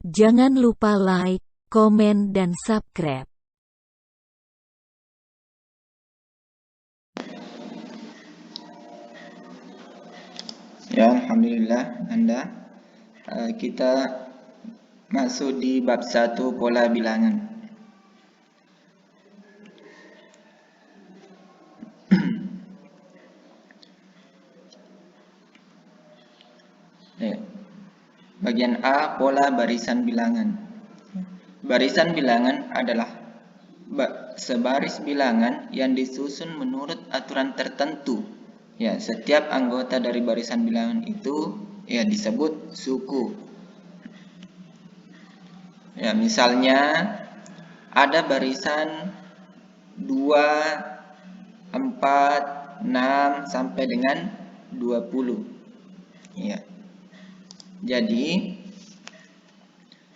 Jangan lupa like, komen dan subscribe. Ya, alhamdulillah kita masuk di bab 1 pola bilangan. Bagian A, pola barisan bilangan. Barisan bilangan adalah sebaris bilangan yang disusun menurut aturan tertentu. Ya, setiap anggota dari barisan bilangan itu disebut suku. Ya, misalnya ada barisan 2, 4, 6 sampai dengan 20. Ya. Jadi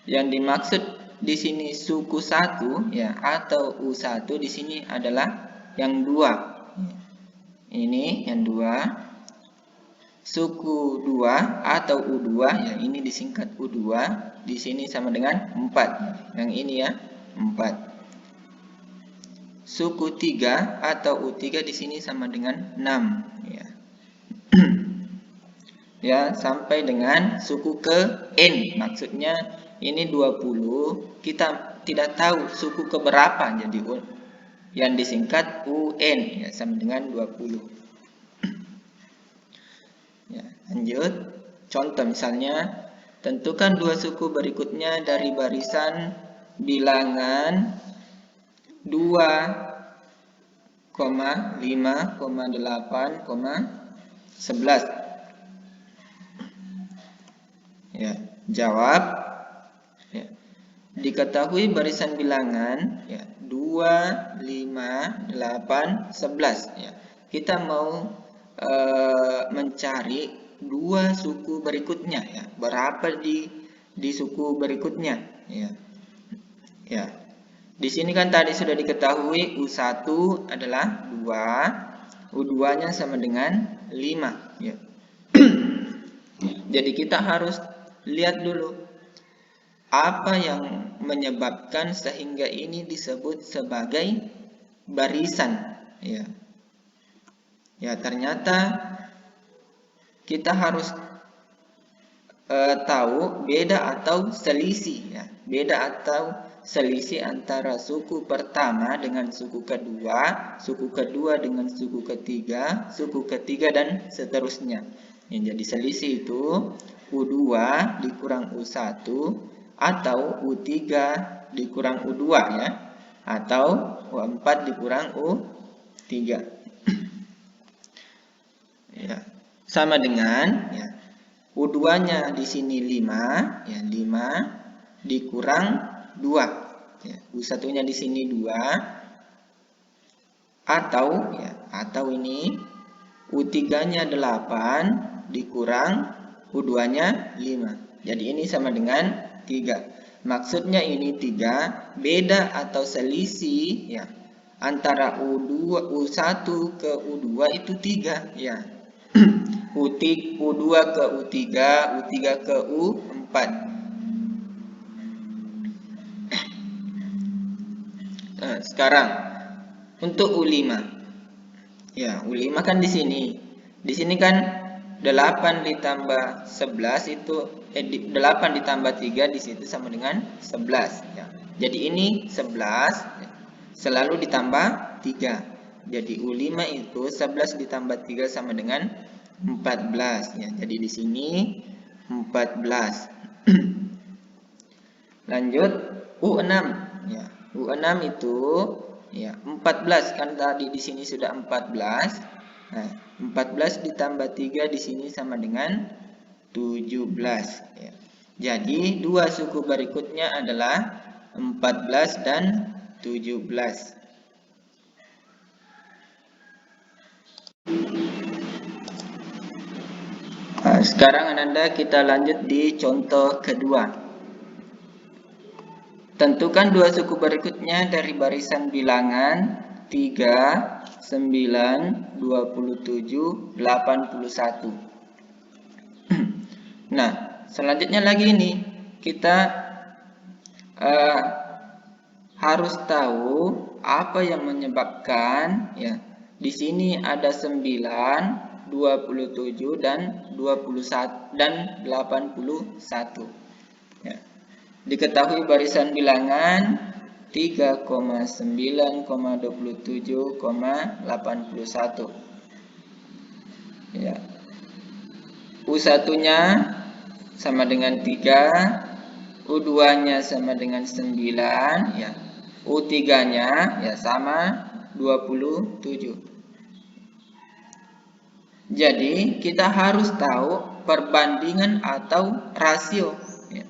yang dimaksud di sini suku 1 ya atau U1 di sini adalah yang 2. Ini yang 2. Suku 2 atau U2 ya, ini disingkat U2, di sini sama dengan 4. Yang ini ya, 4. Suku 3 atau U3 di sini sama dengan 6 ya. Ya, sampai dengan suku ke N. Maksudnya ini 20, kita tidak tahu suku ke berapa, jadi yang disingkat UN ya, sama dengan 20. Ya, lanjut. Contoh misalnya, tentukan dua suku berikutnya dari barisan bilangan 2, 5, 8, 11. Ya, jawab. Ya. Diketahui barisan bilangan ya 2, 5, 8, 11 ya. Kita mau mencari dua suku berikutnya ya. Berapa di suku berikutnya ya. Ya. Di sini kan tadi sudah diketahui U1 adalah 2, U2-nya sama dengan 5 ya. Jadi kita harus lihat dulu apa yang menyebabkan sehingga ini disebut sebagai barisan ya. Ya, ternyata kita harus tahu beda atau selisih ya. Beda atau selisih antara suku pertama dengan suku kedua dengan suku ketiga dan seterusnya. Ya, jadi selisih itu U2 dikurang U1 atau U3 dikurang U2 ya, atau U4 dikurang U3. Ya, sama dengan ya, U2-nya di sini 5 ya, 5 dikurang 2 ya, U1-nya di sini 2 atau ini U3-nya 8 dikurang U2-nya 5. Jadi ini sama dengan 3. Maksudnya ini 3, beda atau selisih ya antara U1 ke U2 itu 3 ya. U2 ke U3, U3 ke U4. Nah, sekarang untuk U5. Ya, U5 kan di sini. Di sini kan 8 ditambah 11 itu 8 ditambah 3 di situ sama dengan 11 ya. Jadi ini 11 ya, selalu ditambah 3. Jadi U5 itu 11 ditambah 3 sama dengan 14 ya. Jadi di sini 14. Lanjut U6 ya. U6 itu ya 14 kan tadi di sini sudah 14. Nah, 14 ditambah 3 di sini sama dengan 17 ya. Jadi dua suku berikutnya adalah 14 dan 17. Nah, sekarang Ananda kita lanjut di contoh kedua. Tentukan dua suku berikutnya dari barisan bilangan 3, 9, 27, 81. Nah, selanjutnya lagi ini kita harus tahu apa yang menyebabkan ya di sini ada 9, 27 dan 21 dan 81. Ya. Diketahui barisan bilangan 3,9,27,81. Ya. U1-nya sama dengan 3, U2-nya sama dengan 9, ya. U3-nya ya sama 27. Jadi kita harus tahu perbandingan atau rasio, ya.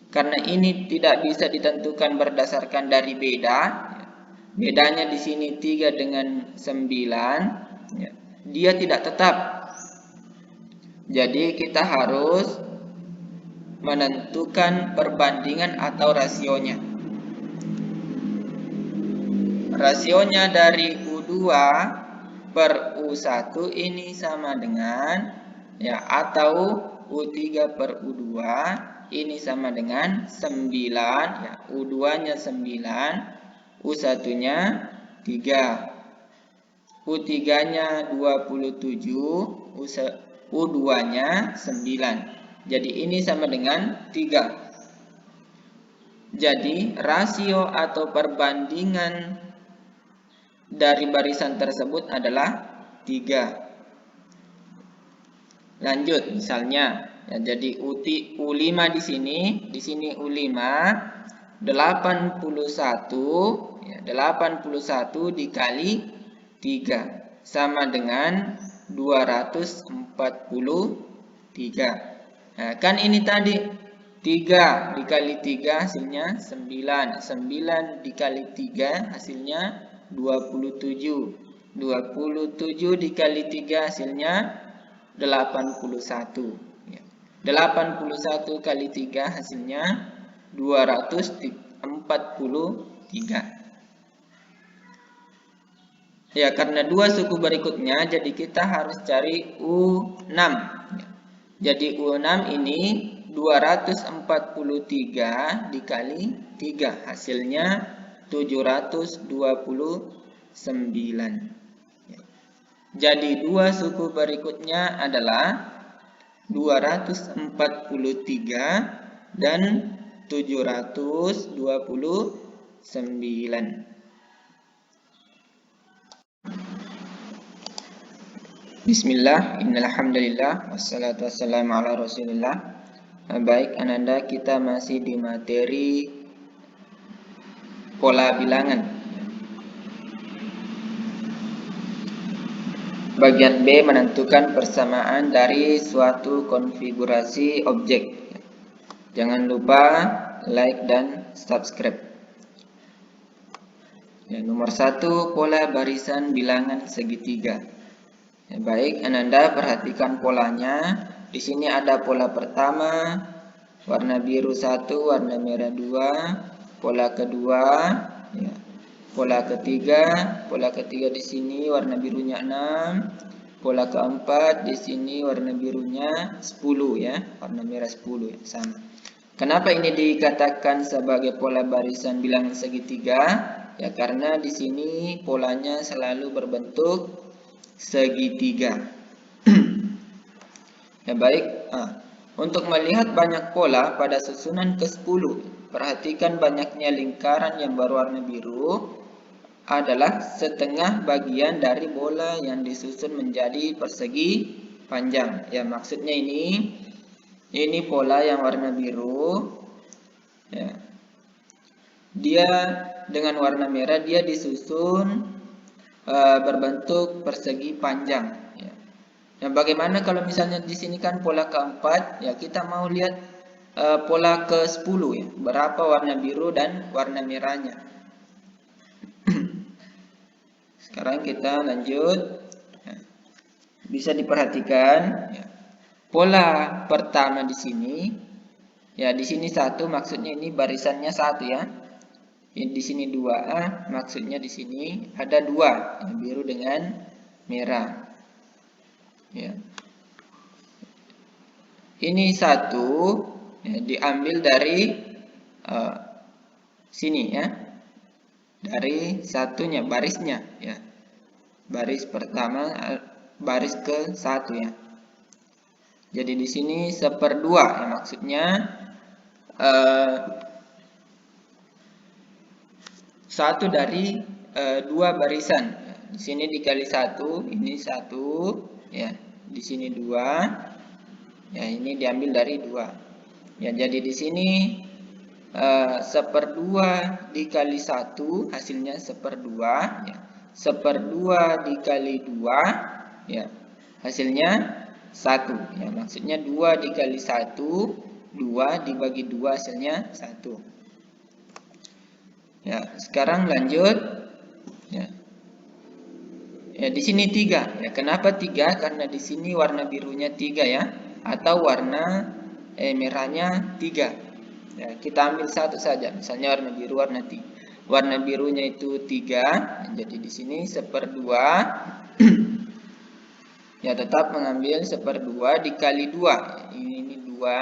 Karena ini tidak bisa ditentukan berdasarkan dari beda, ya. Bedanya di sini 3 dengan 9, ya. Dia tidak tetap. Jadi kita harus menentukan perbandingan atau rasionya. Rasionya dari U2 per U1 ini sama dengan ya atau U3 per U2 ini sama dengan 9 ya. U2-nya 9, U1-nya 3. U3-nya 27, U2-nya 9. Jadi ini sama dengan 3. Jadi rasio atau perbandingan dari barisan tersebut adalah 3. Lanjut misalnya ya, jadi U5 di sini U5 81 ya, 81 dikali 3 sama dengan 243. Nah, kan ini tadi 3 dikali 3 hasilnya 9. 9 dikali 3 hasilnya 27. 27 dikali 3 hasilnya 81. 81 kali 3 hasilnya 243. Ya, karena dua suku berikutnya, jadi kita harus cari U6. Jadi U6 ini 243 dikali 3 hasilnya 729. Jadi dua suku berikutnya adalah 243 dan 729. Bismillah, innalhamdulillah, wassalatu wassalamu ala rasulillah. Baik ananda, kita masih di materi pola bilangan. Bagian B, menentukan persamaan dari suatu konfigurasi objek. Jangan lupa like dan subscribe. Ya, nomor 1, pola barisan bilangan segitiga. Ya, baik, ananda perhatikan polanya. Di sini ada pola pertama, warna biru 1, warna merah 2. Pola kedua, ya. Pola ketiga di sini warna birunya 6. Pola keempat di sini warna birunya 10 ya, warna merah 10 ya, sama. Kenapa ini dikatakan sebagai pola barisan bilangan segitiga? Ya karena di sini polanya selalu berbentuk segitiga. Ya baik, untuk melihat banyak pola pada susunan ke-10, perhatikan banyaknya lingkaran yang berwarna biru adalah setengah bagian dari bola yang disusun menjadi persegi panjang. Ya, maksudnya ini pola yang warna biru. Ya. Dia dengan warna merah dia disusun berbentuk persegi panjang. Ya. Nah, bagaimana kalau misalnya di sini kan pola keempat? Ya, kita mau lihat pola ke-10 ya. Berapa warna biru dan warna merahnya? Sekarang kita lanjut. Bisa diperhatikan pola pertama di sini. Ya, di sini 1 maksudnya ini barisannya 1 ya. Di sini 2A maksudnya di sini ada 2, biru dengan merah. Ya. Ini 1 ya, diambil dari sini ya. Dari satunya, barisnya ya. Baris pertama, baris ke 1 ya. Jadi di sini 1/2 ya, maksudnya 1 dari 2 barisan. Di sini dikali 1, ini 1 ya. Di sini 2. Ya, ini diambil dari 2. Ya, jadi di sini 1/2 dikali 1 hasilnya 1/2 ya. 1/2 dikali 2 ya, hasilnya 1 ya. Maksudnya 2 dikali 1, 2 dibagi 2 hasilnya 1. Ya, sekarang lanjut ya. Ya, di sini 3 ya. Kenapa 3? Karena di sini warna birunya 3 ya, atau warna merahnya 3. Ya, kita ambil satu saja, misalnya warna biru, warna birunya itu 3, jadi di sini 1/2 ya, tetap mengambil 1/2 dikali 2. Ini 2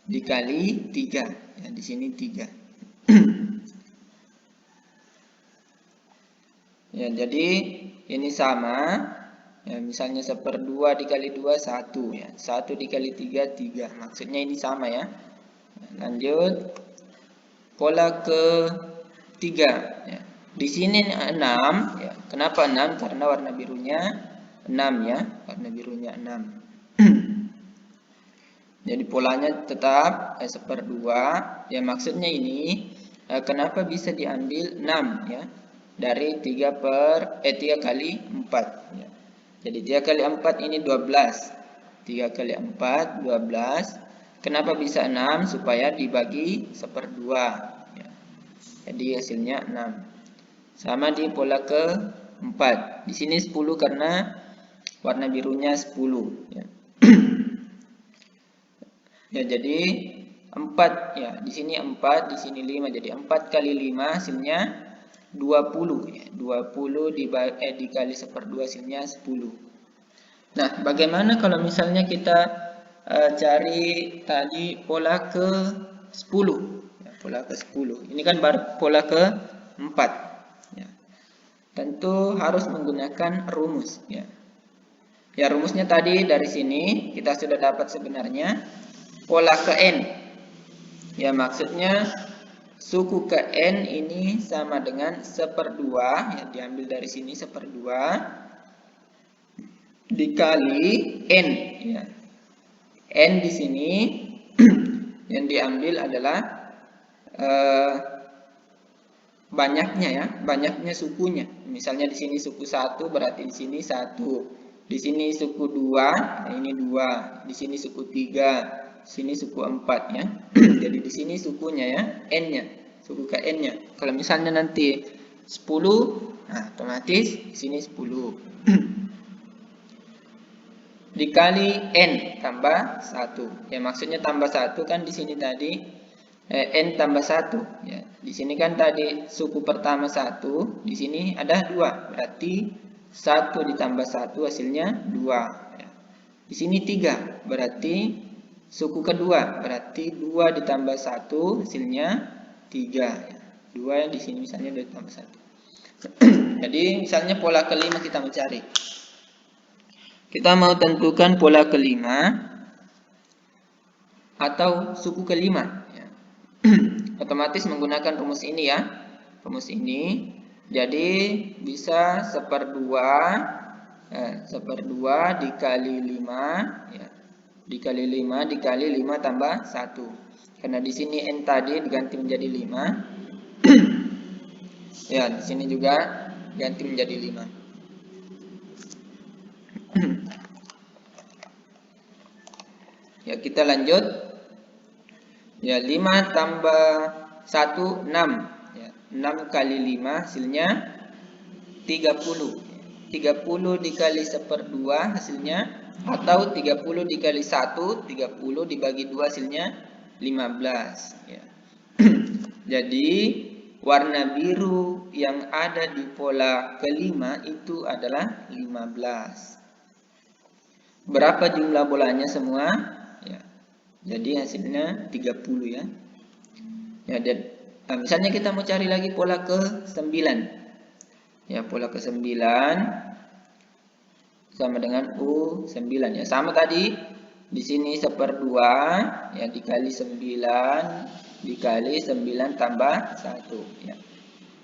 dikali 3 ya, di sini 3. Ya, jadi ini sama ya, misalnya 1/2 dikali 2 1 ya, 1 dikali 3 3, maksudnya ini sama ya. Lanjut pola ke-3 ya. Di sini 6 ya. Kenapa 6? Karena warna birunya 6 ya, warna birunya 6. Jadi polanya tetap 1/2 ya, maksudnya ini kenapa bisa diambil 6 ya, dari 3 kali 4 ya. Jadi 3 kali 4 ini 12. 3 kali 4 12. Kenapa bisa 6? Supaya dibagi 1/2 ya. Jadi hasilnya 6. Sama di pola ke-4. Di sini 10 karena warna birunya 10 ya. Ya, jadi 4 ya. Di sini 4, di sini 5. Jadi 4 kali 5 hasilnya 20 ya. 20 dikali 1/2 hasilnya 10. Nah, bagaimana kalau misalnya kita cari tadi pola ke-10 ya, pola ke-10. Ini kan baru pola ke-4 ya. Tentu harus menggunakan rumus ya. Ya, rumusnya tadi dari sini kita sudah dapat sebenarnya pola ke n. Ya, maksudnya suku ke n ini sama dengan 1/2 ya, diambil dari sini 1/2 dikali n ya. N di sini yang diambil adalah banyaknya ya, banyaknya sukunya. Misalnya di sini suku 1 berarti di sini 1. Di sini suku 2, nah ini 2. Di sini suku 3, sini suku 4 ya. Jadi di sini sukunya ya, n-nya, suku ke n-nya. Kalau misalnya nanti 10, nah otomatis di sini 10. Dikali n tambah 1. Ya, maksudnya tambah 1 kan di sini tadi n tambah 1 ya. Di sini kan tadi suku pertama 1, di sini ada 2. Berarti 1 ditambah 1 hasilnya 2 ya. Di sini 3, berarti suku kedua, berarti 2 ditambah 1 hasilnya 3 ya. 2 di sini misalnya 2 ditambah 1. Jadi misalnya pola kelima kita mencari. Kita mau tentukan pola kelima atau suku kelima ya. Otomatis menggunakan rumus ini ya, rumus ini. Jadi bisa 1/2 dikali 5 ya, dikali 5 dikali 5 tambah 1. Karena di sini n tadi diganti menjadi 5. Ya, di sini juga ganti menjadi 5. Ya, kita lanjut. Ya, 5 tambah 1 6 ya. 6 kali 5 hasilnya 30. 30 dikali 1/2 hasilnya, atau 30 dikali 1, 30 dibagi 2 hasilnya 15 ya. Jadi warna biru yang ada di pola kelima itu adalah 15. Berapa jumlah bolanya semua? Ya. Jadi hasilnya 30 ya. Ya, dan Nah, misalnya kita mau cari lagi pola ke-9. Ya, pola ke-9 sama dengan U9 ya. Sama tadi di sini 1/2 ya dikali 9 dikali 9 tambah 1 ya.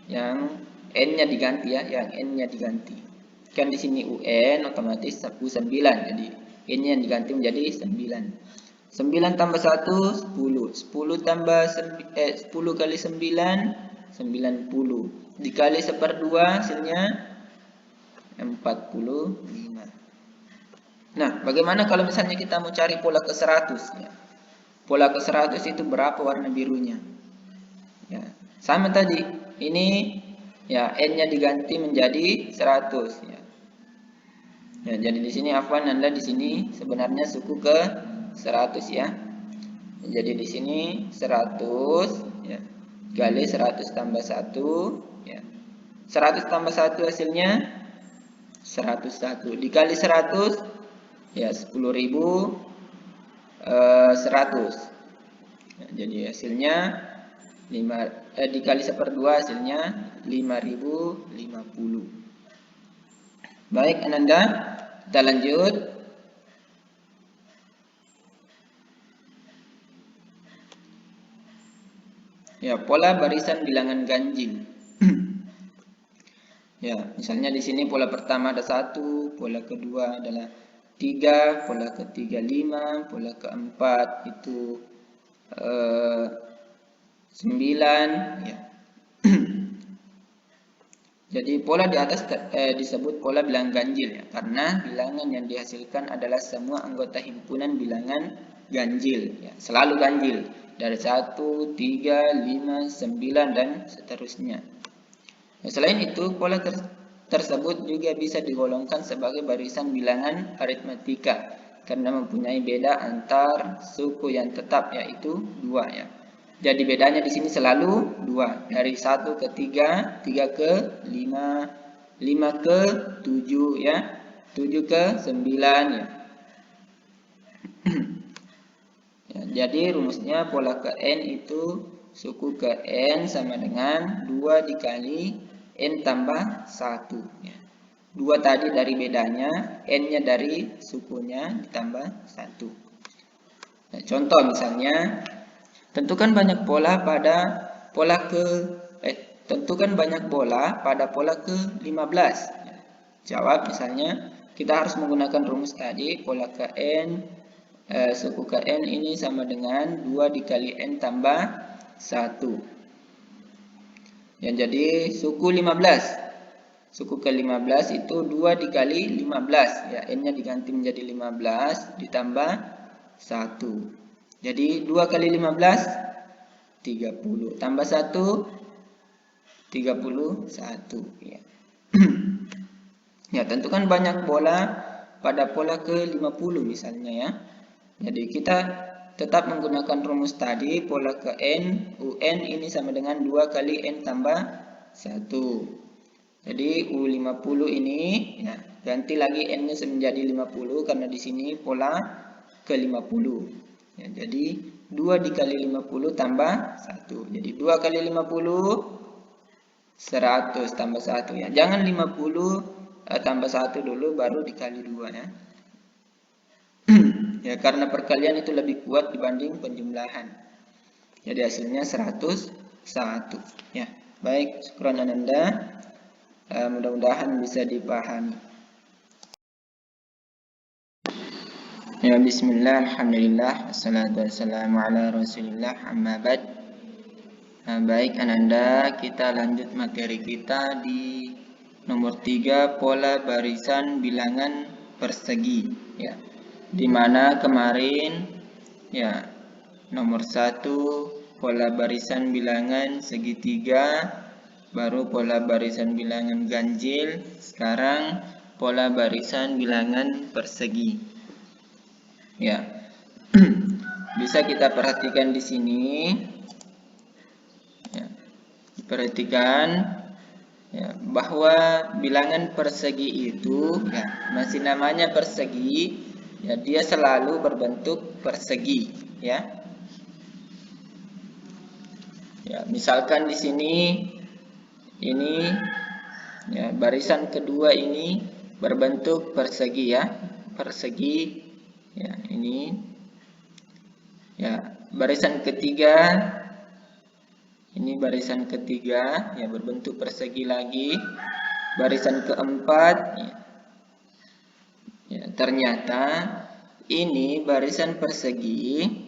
Yang n-nya diganti ya, yang n-nya diganti. Kan di sini UN otomatis U9 jadi n-nya diganti menjadi 9. 9 tambah 1 10. 10 tambah 10 kali 9 90. Dikali 1/2 hasilnya 45. Nah, bagaimana kalau misalnya kita mau cari pola ke-100 ya. Pola ke-100 itu berapa warna birunya? Ya, sama tadi. Ini ya n-nya diganti menjadi 100 ya. Ya, jadi di sini afwan Anda di sini sebenarnya suku ke 100 ya. Jadi di sini 100 ya. Kali 100 tambah 1 ya. 100 tambah 1 hasilnya 101. Dikali 100 ya 10.100. Ya, jadi hasilnya 5 dikali 1/2 hasilnya 5.050. Baik Ananda, kita lanjut. Ya, pola barisan bilangan ganjil. Ya, misalnya di sini pola pertama ada 1, pola kedua adalah 3, pola ketiga 5, pola keempat itu 9 ya. Jadi pola di atas disebut pola bilangan ganjil ya, karena bilangan yang dihasilkan adalah semua anggota himpunan bilangan ganjil ya, selalu ganjil dari 1, 3, 5, 9 dan seterusnya. Nah, selain itu, pola tersebut juga bisa digolongkan sebagai barisan bilangan aritmatika karena mempunyai beda antar suku yang tetap yaitu 2 ya. Jadi bedanya di sini selalu 2, dari 1 ke 3, 3 ke 5, 5 ke 7 ya, 7 ke 9 ya. Ya, jadi rumusnya pola ke n itu suku ke n sama dengan 2 dikali n tambah 1 ya. 2 tadi dari bedanya, n-nya dari sukunya ditambah 1. Nah, contoh misalnya, tentukan banyak bola pada pola ke-15 ya. Jawab misalnya kita harus menggunakan rumus tadi, pola ke n suku ke n ini sama dengan 2 dikali n tambah 1. Ya, jadi suku 15. Suku ke-15 itu 2 dikali 15. Ya, n-nya diganti menjadi 15 ditambah 1. Jadi 2 kali 15, 30. Tambah 1, 31. Ya. Ya, tentukan banyak bola pada pola ke-50 misalnya ya. Jadi kita tetap menggunakan rumus tadi, pola ke n, un ini sama dengan 2 kali n tambah 1. Jadi U50 ini ya, ganti lagi n-nya menjadi 50 karena di sini pola ke-50. Ya, jadi 2 dikali 50 tambah 1. Jadi 2 kali 50 100 tambah 1 ya. Jangan 50 tambah 1 dulu baru dikali 2 ya. Ya, karena perkalian itu lebih kuat dibanding penjumlahan. Jadi hasilnya 101 ya. Baik, syukran Ananda. Mudah-mudahan bisa dipahami. Ya, bismillah, alhamdulillah, wassalatu wassalamu ala rasulillah, amma ba'd. Baik Ananda, kita lanjut materi kita di nomor 3, pola barisan bilangan persegi ya. Dimana kemarin ya nomor 1 pola barisan bilangan segitiga, baru pola barisan bilangan ganjil, sekarang pola barisan bilangan persegi ya. Bisa kita perhatikan di sini ya, perhatikan ya, bahwa bilangan persegi itu ya, masih namanya persegi ya, dia selalu berbentuk persegi ya. Ya, misalkan di sini ini ya, barisan kedua ini berbentuk persegi ya, persegi ya, ini ya, barisan ketiga ini barisan ketiga ya, berbentuk persegi lagi. Barisan keempat ya, ternyata ini barisan persegi.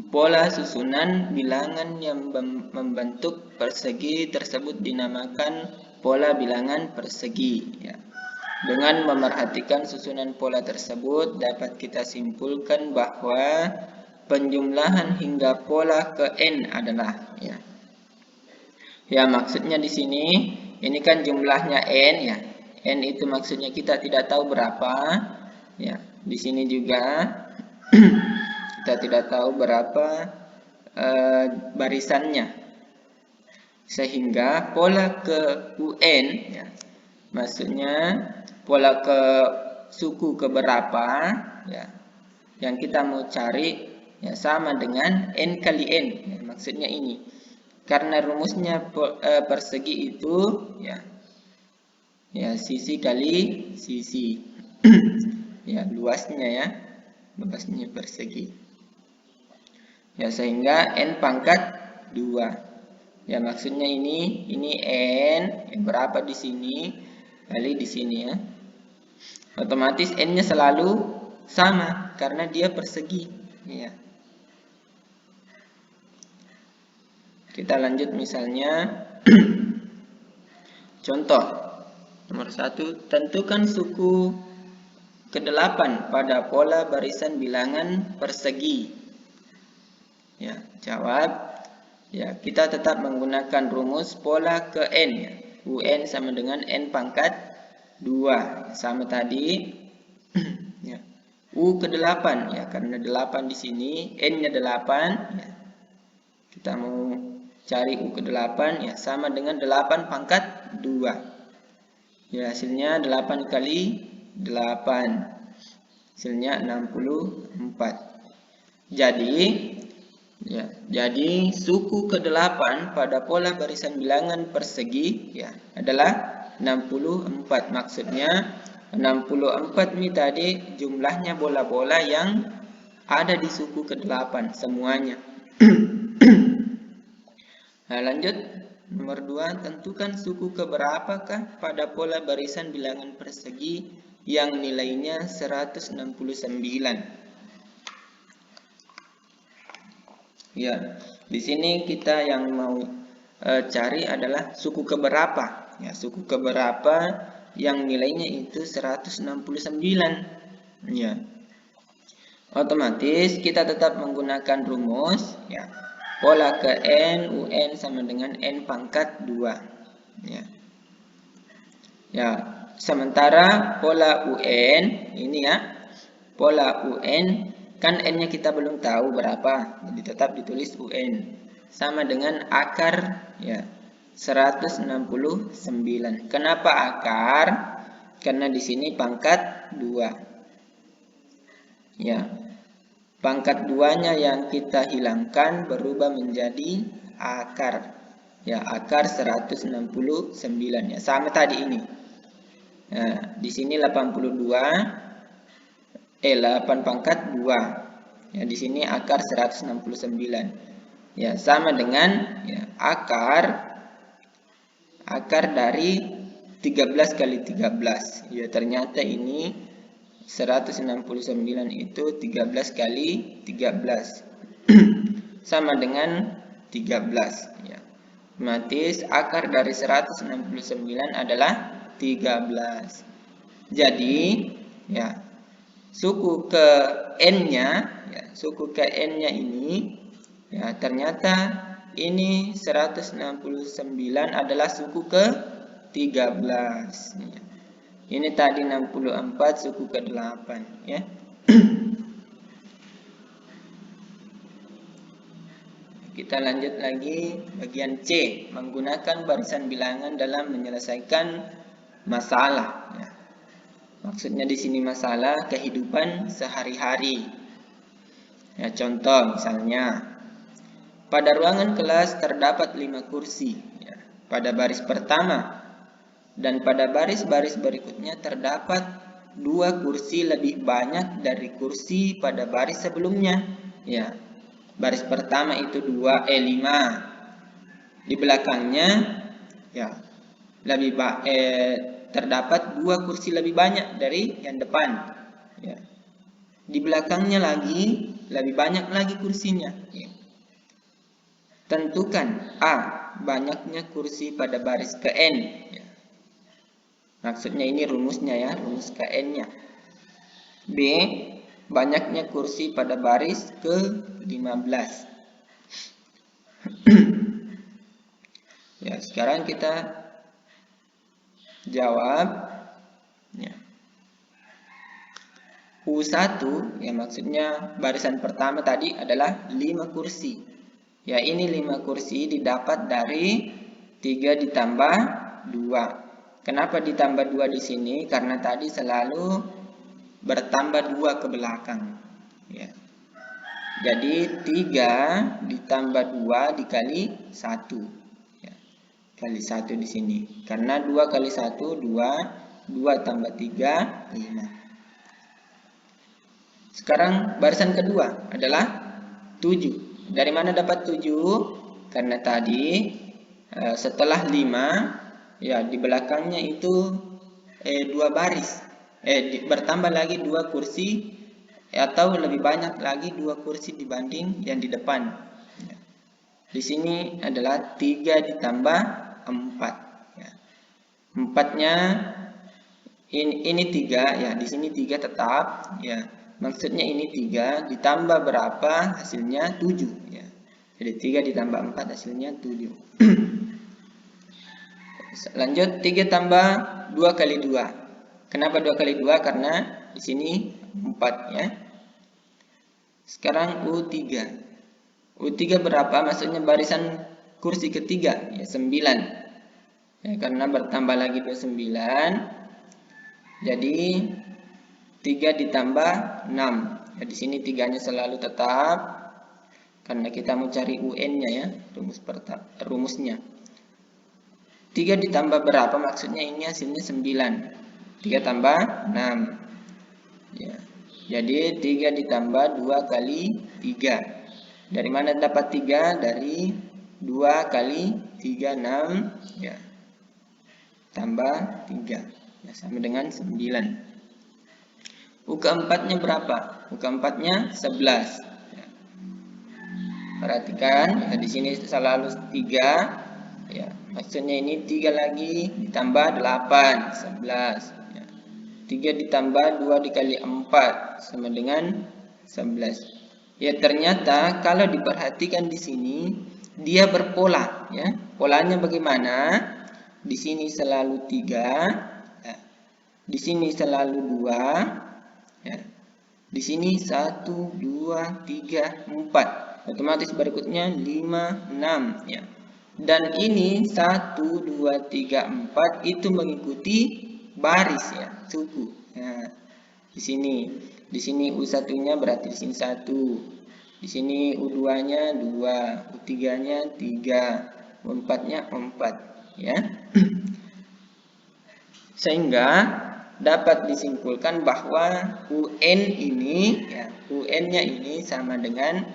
Pola susunan bilangan yang membentuk persegi tersebut dinamakan pola bilangan persegi. Ya. Dengan memerhatikan susunan pola tersebut, dapat kita simpulkan bahwa penjumlahan hingga pola ke n adalah ya maksudnya di sini ini kan jumlahnya n ya. N itu maksudnya kita tidak tahu berapa. Ya, di sini juga kita tidak tahu berapa barisannya, sehingga pola ke UN ya, maksudnya pola ke suku keberapa ya, yang kita mau cari ya, sama dengan N kali N ya, maksudnya ini karena rumusnya persegi itu ya sisi kali sisi ya, luasnya persegi. Ya, sehingga N pangkat 2. Ya, maksudnya ini N, berapa di sini kali di sini ya. Otomatis N-nya selalu sama karena dia persegi ya. Kita lanjut misalnya contoh nomor 1, tentukan suku ke-8 pada pola barisan bilangan persegi. Ya, jawab. Ya, kita tetap menggunakan rumus pola ke n ya. UN sama dengan n pangkat 2. Sama tadi. Ya. U ke-8 ya, karena 8 di sini, n-nya 8 ya. Kita mau cari U ke-8 ya, sama dengan 8 pangkat 2. Ya, hasilnya 8 kali 8. Hasilnya 64. Jadi suku ke-8 pada pola barisan bilangan persegi ya adalah 64. Maksudnya 64 ini tadi jumlahnya bola-bola yang ada di suku ke-8 semuanya. Nah, lanjut nomor 2, tentukan suku keberapakah pada pola barisan bilangan persegi yang nilainya 169. Ya, di sini kita yang mau cari adalah suku keberapa. Ya, suku keberapa yang nilainya itu 169. Ya. Otomatis kita tetap menggunakan rumus ya. Pola ke n UN sama dengan n pangkat 2. Ya. Ya, sementara pola UN ini ya. Pola UN kan n-nya kita belum tahu berapa, jadi tetap ditulis UN. Sama dengan akar ya 169. Kenapa akar? Karena di sini pangkat 2. Ya. Pangkat 2-nya yang kita hilangkan berubah menjadi akar. Ya, akar 169 ya, sama tadi ini. Nah, di sini 82 8 pangkat 2. Ya, di sini akar 169. Ya, sama dengan ya, akar dari 13 kali 13. Ya, ternyata ini 169 itu 13 kali 13. Sama dengan 13. Ya. Otomatis akar dari 169 adalah 13. Jadi, ya, suku ke n-nya ya, suku ke n-nya ini ya ternyata ini 169 adalah suku ke 13 ya. Ini tadi 64 suku ke 8 ya. Kita lanjut lagi bagian C, menggunakan barisan bilangan dalam menyelesaikan masalah ya. Maksudnya di sini masalah kehidupan sehari-hari. Ya, contoh misalnya pada ruangan kelas terdapat 5 kursi ya, pada baris pertama, dan pada baris-baris berikutnya terdapat 2 kursi lebih banyak dari kursi pada baris sebelumnya. Ya, baris pertama itu 5. Di belakangnya ya terdapat 2 kursi lebih banyak dari yang depan. Ya. Di belakangnya lagi lebih banyak lagi kursinya. Ya. Tentukan A, banyaknya kursi pada baris ke N. Ya. Maksudnya ini rumusnya ya, rumus ke N-nya. B, banyaknya kursi pada baris ke 15. Ya, sekarang kita jawab. Ya. U1 ya, maksudnya barisan pertama tadi adalah 5 kursi. Ya, ini 5 kursi didapat dari 3 ditambah 2. Kenapa ditambah 2 di sini? Karena tadi selalu bertambah 2 ke belakang. Ya. Jadi 3 ditambah 2 dikali 1. Ya. Kali 1 di sini. Karena 2 kali 1, 2. 2 tambah 3, 5. Sekarang barisan kedua adalah 7. Dari mana dapat 7? Karena tadi setelah 5 ya di belakangnya itu 2 baris. Bertambah lagi 2 kursi atau lebih banyak lagi 2 kursi dibanding yang di depan. Di sini adalah 3 ditambah 4. Ya. 4-nya ini 3 ya, di sini 3 tetap ya. Maksudnya ini 3 ditambah berapa? Hasilnya 7 ya. Jadi 3 ditambah 4 hasilnya 7. Lanjut 3 tambah 2 kali 2. Kenapa 2 kali 2? Karena di sini 4 ya. Sekarang U3. U3 berapa? Maksudnya barisan kursi ketiga ya, 9. Ya, karena bertambah lagi 29. Jadi 3 ditambah 6. Ya, di sini 3-nya selalu tetap. Karena kita mau cari UN-nya ya, rumusnya. 3 ditambah berapa? Maksudnya ini hasilnya 9. 3 tambah 6. Ya. Jadi 3 ditambah 2 kali 3. Dari mana dapat 3? Dari 2 kali 3, 6. Ya. Tambah 3. Ya, sama dengan 9. U keempatnya berapa? U keempatnya 11. Ya. Perhatikan, ya, di sini selalu 3. Ya, maksudnya ini 3 lagi ditambah 8, 11. Ya. 3 ditambah 2 dikali 4 sama dengan 11. Ya, ternyata kalau diperhatikan di sini dia berpola ya. Polanya bagaimana? Di sini selalu 3. Ya. Di sini selalu 2. Ya. Di sini 1, 2, 3, 4. Otomatis berikutnya 5, 6 ya. Dan ini 1, 2, 3, 4 itu mengikuti baris ya, suku. Nah, di sini U1-nya berarti di sini 1. Di sini U2-nya 2, U3-nya 3, U4-nya 4 ya. Sehingga dapat disimpulkan bahwa UN ini ya, UN-nya ini sama dengan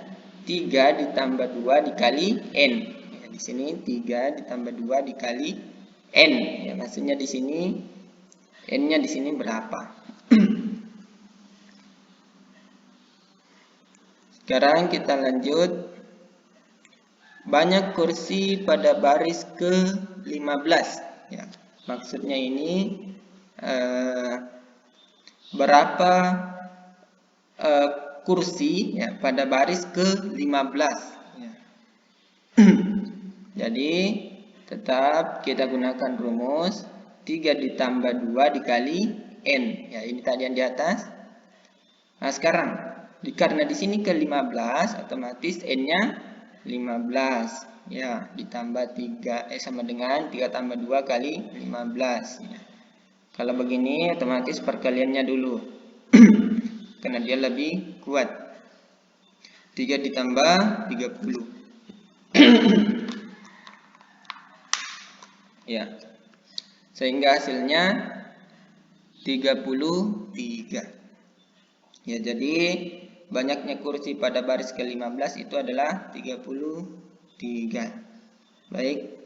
3 ditambah 2 dikali N. Ya, di sini 3 ditambah 2 dikali N. Ya, maksudnya di sini N-nya di sini berapa? Sekarang kita lanjut. Banyak kursi pada baris ke-15 ya. Maksudnya ini berapa kursi ya pada baris ke-15 ya. Jadi tetap kita gunakan rumus 3 ditambah 2 dikali N ya, ini tadi yang di atas. Nah, sekarang karena di sini ke-15 otomatis N-nya 15 ya, ditambah 3 sama dengan 3 tambah 2 kali 15 ya. Kalau begini otomatis perkaliannya dulu karena dia lebih kuat. 3 ditambah 30 Ya. Sehingga hasilnya 33. Ya, jadi banyaknya kursi pada baris ke-15 itu adalah 33. Baik.